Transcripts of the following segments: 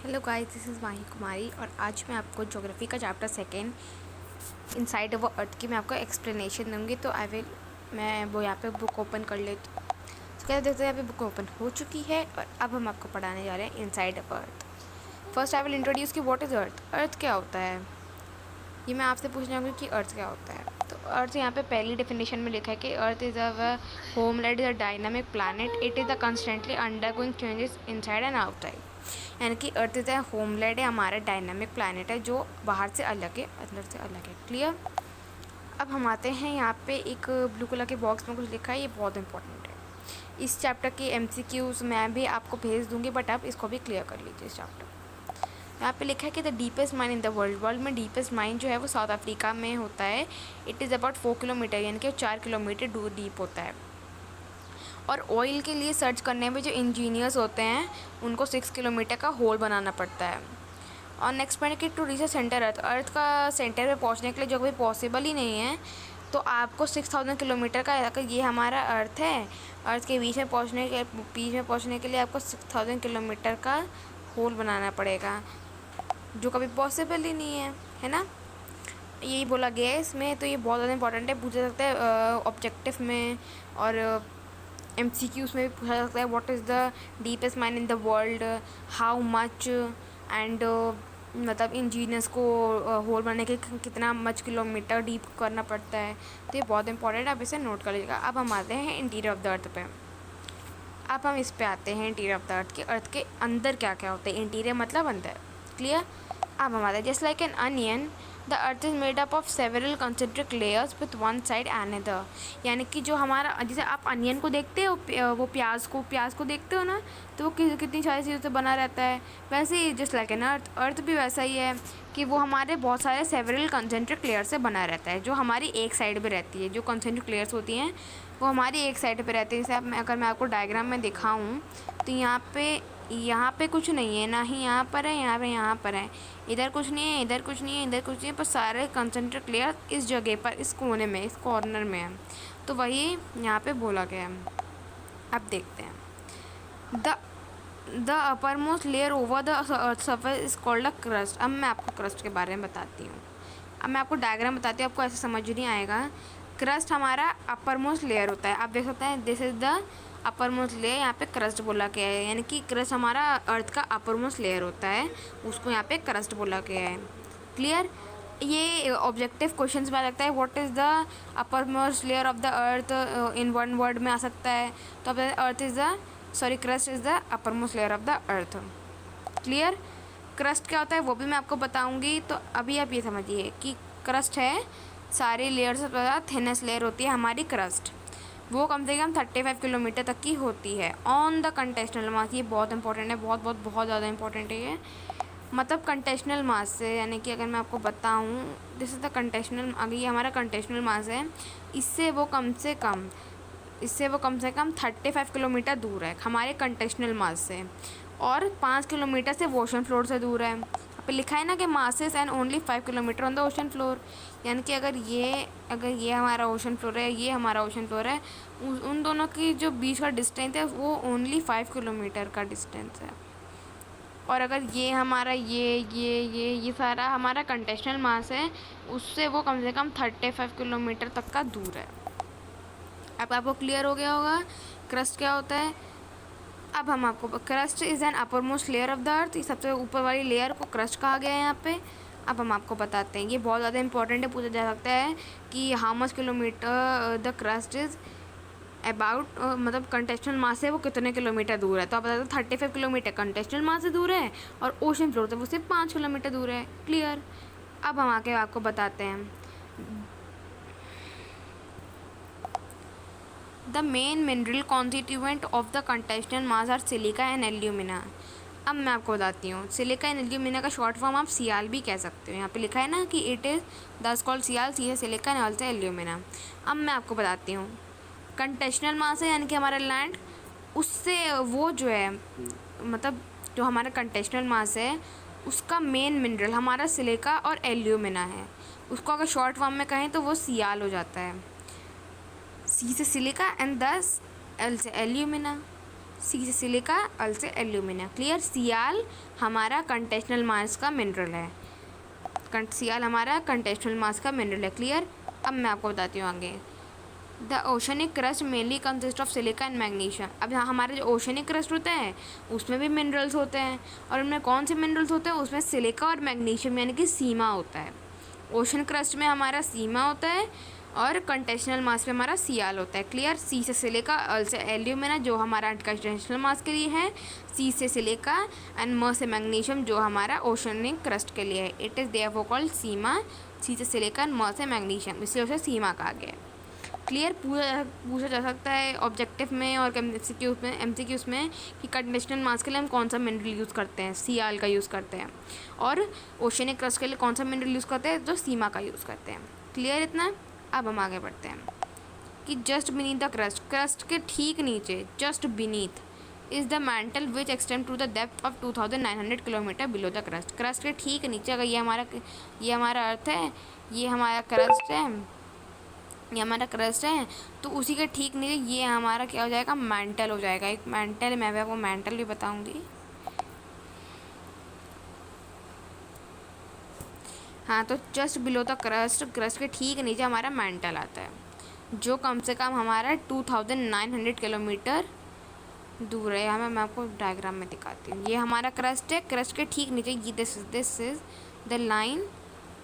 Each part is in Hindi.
हेलो गाइस, दिस इज़ माही कुमारी और आज मैं आपको ज्योग्राफी का चैप्टर सेकेंड इनसाइड अवर अर्थ की मैं आपको एक्सप्लेनेशन दूंगी। तो मैं वो यहाँ पे बुक ओपन कर लेती हूँ। तो क्या देखते हैं, यहाँ पे बुक ओपन हो चुकी है और अब हम आपको पढ़ाने जा रहे हैं inside our earth. First I will introduce कि व्हाट इज़ अर्थ। अर्थ क्या होता है, ये मैं आपसे पूछना चाहूँगी कि अर्थ क्या होता है। तो अर्थ यहाँ पे पहली डेफिनेशन में लिखा है कि earth is a homeland is a dynamic planet, it is the constantly undergoing changes inside and outside. यानी कि अर्थ इज़ अ होमलैंड है, हमारा डायनामिक प्लानट है जो बाहर से अलग है, अंदर से अलग है। क्लियर। अब हम आते हैं, यहाँ पे एक ब्लू कलर के बॉक्स में कुछ लिखा है, ये बहुत इंपॉर्टेंट है। इस चैप्टर के MCQs मैं भी आपको भेज दूँगी, बट आप इसको भी क्लियर कर लीजिए। इस चैप्टर यहाँ पे लिखा है कि the deepest mine in the world, world में डीपेस्ट माइन जो है वो साउथ अफ्रीका में होता है। इट इज़ अबाउट 4 किलोमीटर, यानी कि 4 किलोमीटर दूर डीप होता है। और ऑयल के लिए सर्च करने में जो इंजीनियर्स होते हैं उनको 6 किलोमीटर का होल बनाना पड़ता है। और नेक्स्ट पॉइंट कि to reach a centre earth, earth का सेंटर पे पहुंचने के लिए जो कभी पॉसिबल ही नहीं है, तो आपको 6000 किलोमीटर का, अगर ये हमारा अर्थ है, अर्थ के बीच में पहुंचने के लिए आपको 6000 किलोमीटर का होल बनाना पड़ेगा, जो कभी पॉसिबल ही नहीं है ना। यही बोला गया है इसमें। तो ये बहुत ज़्यादा इंपॉर्टेंट है, पूछा सकता है ऑब्जेक्टिव में और MCQs में भी पूछा सकता है। What is the deepest mine in the world, how much, and मतलब इंजीनियर्स को होल बनाने के कितना मच किलोमीटर डीप करना पड़ता है। तो ये बहुत इंपॉर्टेंट है, आप इसे नोट कर लीजिएगा। अब हम आते हैं इंटीरियर ऑफ द अर्थ पे। अब हम इस पे आते हैं इंटीरियर ऑफ द अर्थ के, अर्थ के अंदर क्या क्या होता है। इंटीरियर मतलब अंदर। क्लियर। अब हम आते हैं, just like an onion the earth is made up of several concentric layers with one side another. यानी कि जो हमारा, जैसे आप अनियन को देखते हो, वो प्याज को देखते हो ना, तो वो कितनी सारी चीज़ों से बना रहता है। वैसे ही जस्ट लाइक एन अर्थ, अर्थ भी वैसा ही है कि वो हमारे बहुत सारे सेवरल कंसेंट्रिक लेयर से बना रहता है, जो हमारी एक साइड पे रहती है। जो कंसेंट्रिक लेयर्स होती हैं वो हमारी एक साइड पे रहती है। जैसे अगर मैं आपको डायग्राम में दिखाऊं, तो यहाँ पे कुछ नहीं है, ना ही यहाँ पर है, यहाँ पर है, इधर कुछ नहीं है, इधर कुछ नहीं है, इधर कुछ नहीं है, पर सारे कंसेंट्रिक लेयर इस जगह पर, इस कोने में, इस कॉर्नर में है। तो वही यहाँ पे बोला गया है। अब देखते हैं, the the upper most layer over the surface is called a crust. अब मैं आपको क्रस्ट के बारे में बताती हूँ। अब मैं आपको डायग्राम बताती हूँ, आपको ऐसे समझ नहीं आएगा। क्रस्ट हमारा अपर मोस्ट लेयर होता है। आप देख सकते हैं, this is the upper most layer, यहाँ पे क्रस्ट बोला गया है। यानी कि क्रस्ट हमारा अर्थ का अपर मोस्ट लेयर होता है, उसको यहाँ पे क्रस्ट बोला गया है। क्लियर। ये ऑब्जेक्टिव क्वेश्चंस में आ सकता है, what is the upper most layer of the earth, in one word में आ सकता है। तो अब earth is the crust is the upper most layer of the earth. Clear. Crust क्या होता है वो भी मैं आपको बताऊंगी। तो अभी आप ये समझिए कि क्रस्ट है, सारी लेयर से ज़्यादा थिनेस्ट लेयर होती है हमारी क्रस्ट। वो कम से कम 35 किलोमीटर तक की होती है ऑन द कंटेक्शनल मास। ये बहुत इंपॉर्टेंट है, बहुत बहुत बहुत ज़्यादा इंपॉर्टेंट है ये। मतलब कंटेक्शनल मास से, यानी कि अगर मैं आपको बताऊं, दिस इज़ द कंटेक्शनल, अगर ये हमारा कंटेक्शनल मास है, इससे वो कम से कम 35 किलोमीटर दूर है हमारे कंटेक्शनल मास से, और 5 किलोमीटर से ओशन फ्लोर से दूर है। यहाँ पे लिखा है ना कि masses and only 5 kilometre on the ocean floor. यानी कि अगर ये हमारा ओशन फ्लोर है, ये हमारा ओशन फ्लोर है, उन दोनों की जो बीच का डिस्टेंस है वो ओनली 5 किलोमीटर का डिस्टेंस है। और अगर ये हमारा ये सारा हमारा कंटेक्शनल मास है, उससे वो कम से कम 35 किलोमीटर तक का दूर है। अब आपको क्लियर हो गया होगा क्रस्ट क्या होता है। अब हम आपको, crust is an upper most layer of the अर्थ, सबसे ऊपर वाली लेयर को क्रस्ट कहा गया है यहाँ पे। अब हम आपको बताते हैं, ये बहुत ज़्यादा इंपॉर्टेंट है, पूछा जा सकता है कि how much kilometre the crust is about, मतलब कंटेक्शनल मास से वो कितने किलोमीटर दूर है। तो आप बता दो 35 किलोमीटर कंटेक्शनल मास से दूर है, और ओशन फ्लोर से वो सिर्फ 5 किलोमीटर दूर है। क्लियर। अब हम आके आपको बताते हैं, the main mineral constituent of the continental mass are silica and alumina. अब मैं आपको बताती हूँ, सिलिका एंड एल्यूमिना का शॉर्ट फॉर्म आप सियाल भी कह सकते हो। यहाँ पे लिखा है ना कि इट इज़ दस कॉल्ड सियाल, सी है सिलिका एंड ऑल्सो एल्यूमिना। अब मैं आपको बताती हूँ, कंटेक्शनल मास है यानी कि हमारा लैंड, उससे वो जो है, मतलब जो हमारा कंटेक्शनल मास है उसका मेन मिनरल हमारा सिलिका और एल्यूमिना है। उसको अगर शॉर्ट फॉर्म में कहें तो वो सियाल हो जाता है। सी से सिलिका एंड दस एल से एल्यूमिना। सी से सिलिका, अल से एल्यूमिना। क्लियर। सियाल हमारा कंटेशनल मास का मिनरल है, सियाल हमारा कंटेशनल मास का मिनरल है। क्लियर। अब मैं आपको बताती हूँ आगे। The oceanic crust mainly consist of silica and magnesium. अब यहाँ हमारा जो ओशनिक क्रस्ट होता है उसमें भी मिनरल्स होते हैं, और उनमें कौन से मिनरल्स होते हैं, उसमें सिलिका और मैग्नीशियम यानी कि सीमा होता है। ओशन क्रस्ट में हमारा सीमा होता है और कंटेशनल मास में हमारा सियाल होता है। क्लियर। सी से सिलिका, अल से एल्यूमिना जो हमारा कंटेशनल मास के लिए है, सी से सिलिका एंड म से मैग्नीशियम जो हमारा ओशनिक क्रस्ट के लिए है। इट इज़ देयरफॉर कॉल्ड सीमा। सी से सिलिका एंड म से मैग्नीशियम, इसलिए उसे सीमा कहा गया है। क्लियर। पूछा जा सकता है ऑब्जेक्टिव में और एमसीक्यूज़ में कि कंडेंसड मास के लिए हम कौन सा मिनरल यूज़ करते हैं, सियाल का यूज़ करते हैं, और ओशनिक क्रस्ट के लिए कौन सा मिनरल यूज़ करते हैं, जो सीमा का यूज़ करते हैं। क्लियर इतना। अब हम आगे बढ़ते हैं कि just beneath the crust, crust के ठीक नीचे, just beneath is the mantle which extend to the depth of 2900 kilometre below the crust. Crust के ठीक नीचे, अगर ये हमारा अर्थ है, ये हमारा क्रस्ट है, ये हमारा क्रस्ट है, तो उसी के ठीक नीचे ये हमारा क्या हो जाएगा, मैंटल हो जाएगा। एक मैंटल, मैं भी आपको मैंटल भी बताऊंगी। हाँ, तो just below the crust, crust के ठीक नीचे हमारा मैंटल आता है, जो कम से कम हमारा 2900 किलोमीटर दूर है। यहाँ मैं आपको डायग्राम में दिखाती हूँ। ये हमारा क्रस्ट है, क्रस्ट के ठीक नीचे ये this is the line,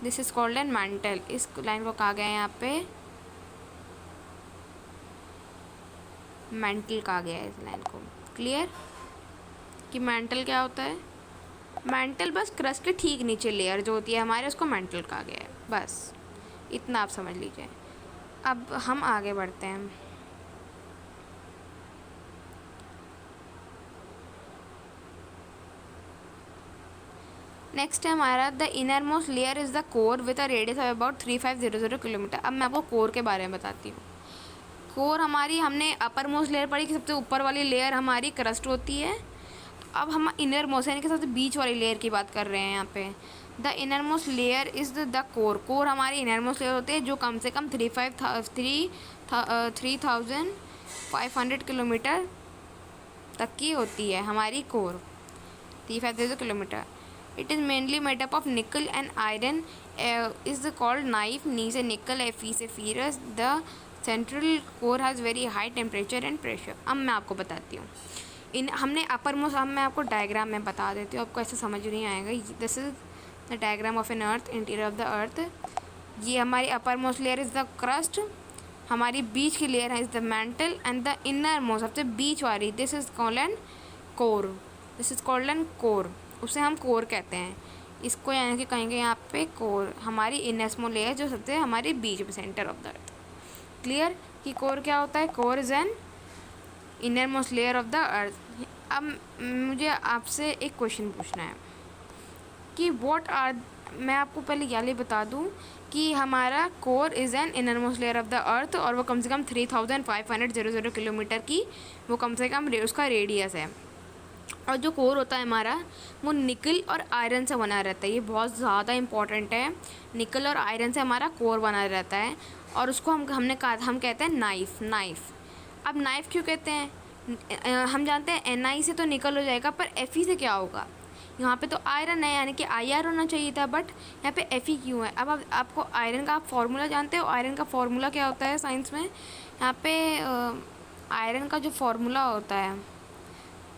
this is called an mantle. इस लाइन को कहा गया है यहाँ पे मैंटल कहा गया है, इस लाइन को। क्लियर। कि मैंटल क्या होता है, मैंटल बस क्रस्ट के ठीक नीचे लेयर जो होती है हमारे, उसको मैंटल कहा गया है। बस इतना आप समझ लीजिए। अब हम आगे बढ़ते हैं। नेक्स्ट है हमारा the inner most layer is the core with a radius of about 3500 kilometre. अब मैं आपको कोर के बारे में बताती हूँ। कोर हमारी, हमने अपर मोस्ट लेयर पढ़ी कि सबसे ऊपर वाली लेयर हमारी क्रस्ट होती है। अब हम इनर मोस्ट यानी कि सबसे बीच वाली लेयर की बात कर रहे हैं यहाँ पे। The inner most layer is the core. Core हमारी इनर मोस्ट लेयर होती है जो कम से कम 3500 किलोमीटर तक की होती है हमारी core, 3500 kilometre. It is mainly made up of nickel and iron, is called nife. Ni से निकल, एफी से ferrous. The central core has very high temperature and pressure. अब मैं आपको बताती हूँ हमने अपर मोस्ट, अब मैं आपको डायग्राम में बता देती हूँ, आपको ऐसे समझ नहीं आएगा। This is the diagram of an earth, interior of the earth. ये हमारी upper most layer is the crust, हमारी बीच की लेयर है is the mantle, and the inner most सबसे बीच वाली this is called an core, this is called an core, उसे हम कोर कहते हैं। इसको यानी कि कहेंगे यहाँ पे कोर, हमारी इनरमोस्ट लेयर जो सबसे हमारे बीच में, centre of the earth. Clear. कि कोर क्या होता है, core is an inner most layer of the अर्थ। अब मुझे आपसे एक क्वेश्चन पूछना है कि व्हाट आर, मैं आपको पहले ये बता दूं कि हमारा core is an inner most layer of the अर्थ, और वो कम से कम 3500 किलोमीटर की वो कम से कम उसका रेडियस है। और जो कोर होता है हमारा वो निकल और आयरन से बना रहता है। ये बहुत ज़्यादा इम्पॉर्टेंट है। निकल और आयरन से हमारा कोर बना रहता है, और उसको हम कहते हैं नाइफ। अब नाइफ क्यों कहते हैं, हम जानते हैं Ni से तो निकल हो जाएगा, पर Fe से क्या होगा, यहाँ पे तो आयरन है यानी कि IR होना चाहिए था, बट यहाँ पे Fe क्यों है। अब आपको आयरन का आप फार्मूला जानते हो, आयरन का फार्मूला क्या होता है साइंस में, यहाँ पे आयरन का जो फार्मूला होता है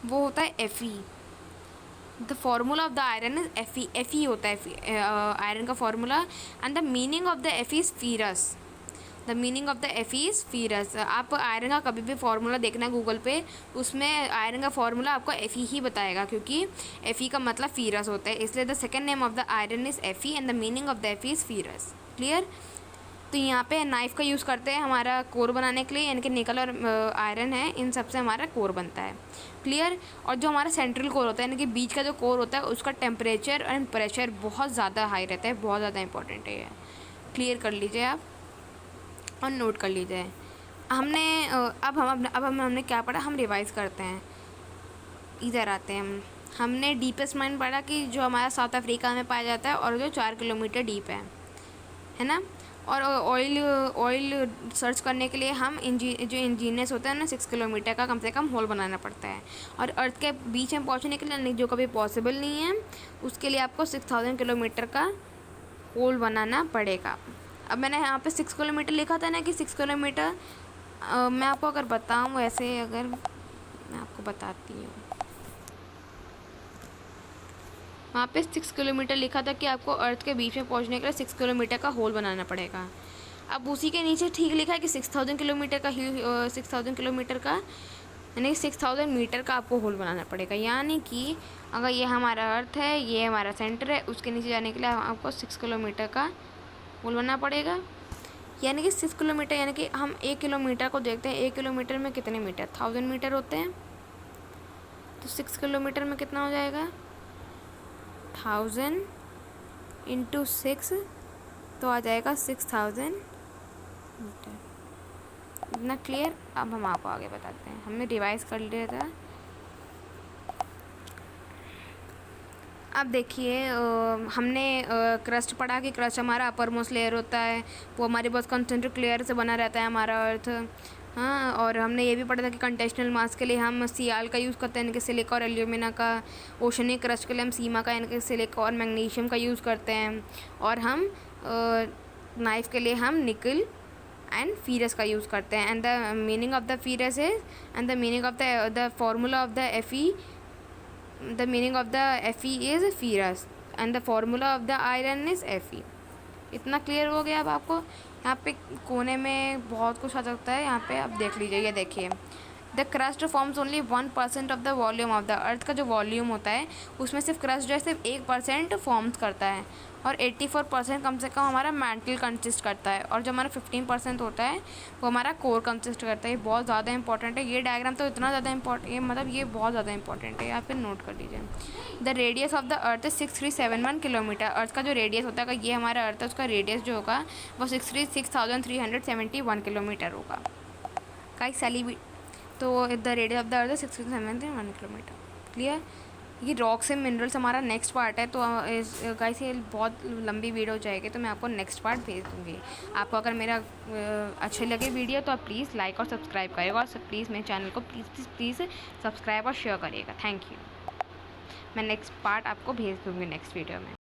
वो होता है Fe। The formula of the iron is Fe होता है आयरन का formula, and the meaning of the Fe is फीरस। The meaning of the Fe is फीरस। आप आयरन का कभी भी फार्मूला देखना गूगल पे, उसमें आयरन का फार्मूला आपको Fe ही बताएगा, क्योंकि Fe का मतलब फीरस होता है, इसलिए the second name of the iron is Fe and the meaning of the Fe is फीरस। Clear. तो यहाँ पे नाइफ का यूज़ करते हैं हमारा कोर बनाने के लिए, यानी कि निकल और आयरन है, इन सब से हमारा कोर बनता है। क्लियर। और जो हमारा सेंट्रल कोर होता है यानी कि बीच का जो कोर होता है, उसका टेम्परेचर एंड प्रेशर बहुत ज़्यादा हाई रहता है, बहुत ज़्यादा इंपॉर्टेंट है ये। क्लियर कर लीजिए आप और नोट कर लीजिए। हमने क्या पढ़ा, हम रिवाइज़ करते हैं। इधर आते हैं हमने डीपेस्ट माइन पढ़ा कि जो हमारा साउथ अफ्रीका में पाया जाता है और जो 4 किलोमीटर डीप है ना। और ऑयल सर्च करने के लिए हम जो इंजीनियर्स होते हैं ना 6 किलोमीटर का कम से कम होल बनाना पड़ता है, और अर्थ के बीच में पहुंचने के लिए जो कभी पॉसिबल नहीं है, उसके लिए आपको 6000 किलोमीटर का होल बनाना पड़ेगा। अब मैंने यहाँ पे 6 किलोमीटर लिखा था ना कि 6 किलोमीटर, मैं आपको अगर बताऊँ वैसे, अगर मैं आपको बताती हूँ, वहाँ पे 6 किलोमीटर लिखा था कि आपको अर्थ के बीच में पहुँचने के लिए 6 किलोमीटर का होल बनाना पड़ेगा। अब उसी के नीचे ठीक लिखा है कि 6000 किलोमीटर का 6000 किलोमीटर का यानी 6000 मीटर का आपको होल बनाना पड़ेगा। यानी कि अगर ये हमारा अर्थ है, ये हमारा सेंटर है, उसके नीचे जाने के लिए आपको 6 किलोमीटर का होल बनाना पड़ेगा। यानी कि 6 किलोमीटर, यानी कि हम 1 किलोमीटर को देखते हैं, 1 किलोमीटर में कितने मीटर, 1000 मीटर होते हैं। तो 6 किलोमीटर में कितना हो जाएगा, 1000 × 6, तो आ जाएगा 6000 मीटर। इतना क्लियर। अब हम आपको आगे बताते हैं, हमने रिवाइज कर लिया था। अब देखिए, हमने क्रस्ट पढ़ा कि क्रस्ट हमारा अपर मोस्ट लेयर होता है, वो हमारी बहुत कंसंट्रेट लेयर से बना रहता है हमारा अर्थ। हाँ, और हमने ये भी पढ़ा था कि कंटेशनल मास के लिए हम सीआल का यूज़ करते हैं, यानी कि सिलिका और एल्यूमिना का। ओशनिक क्रस्ट के लिए हम सीमा का, यानी कि सिलिका और मैग्नीशियम का यूज़ करते हैं। और हम नाइफ के लिए हम निकल एंड फीरस का यूज़ करते हैं। And the meaning of the फीरस is, and the meaning of the formula of the FE, the meaning of the Fe is ferrous and the formula of the iron is Fe। इतना क्लियर हो गया। अब आपको यहाँ पे कोने में बहुत कुछ आ सकता है, यहाँ पे आप देख लीजिए। ये देखिए, the crust forms only 1% of the volume of the अर्थ। का जो वॉल्यूम होता है उसमें सिर्फ क्रस्ट जो है सिर्फ 1% फॉर्म्स करता है, और 84% कम से कम हमारा मैंटल कंसिस्ट करता है, और जो हमारा 15% होता है वो हमारा कोर कंसिस्ट करता है। ये बहुत ज़्यादा इंपॉर्टेंट है। ये डायग्राम तो इतना ज़्यादा इंपॉर्टेंट, ये मतलब ये बहुत ज़्यादा इंपॉर्टेंट है, यहाँ पे नोट कर लीजिए। The radius of the earth is 6371 kilometre. Earth का जो रेडियस होता है, ये हमारा अर्थ है, उसका रेडियस जो होगा वो 66,371 किलोमीटर होगा। गाइस सैली, तो the radius of the earth 67 kilometre. Clear. ये रॉक्स एंड मिनरल्स हमारा नेक्स्ट पार्ट है। तो गाइस ये बहुत लंबी वीडियो हो जाएगी, तो मैं आपको नेक्स्ट पार्ट भेज दूँगी। आपको अगर मेरा अच्छे लगे वीडियो तो आप प्लीज़ लाइक और सब्सक्राइब करिएगा, और प्लीज़ मेरे चैनल को प्लीज़ सब्सक्राइब और शेयर करिएगा। Thank you. मैं नेक्स्ट पार्ट आपको भेज दूँगी नेक्स्ट वीडियो में।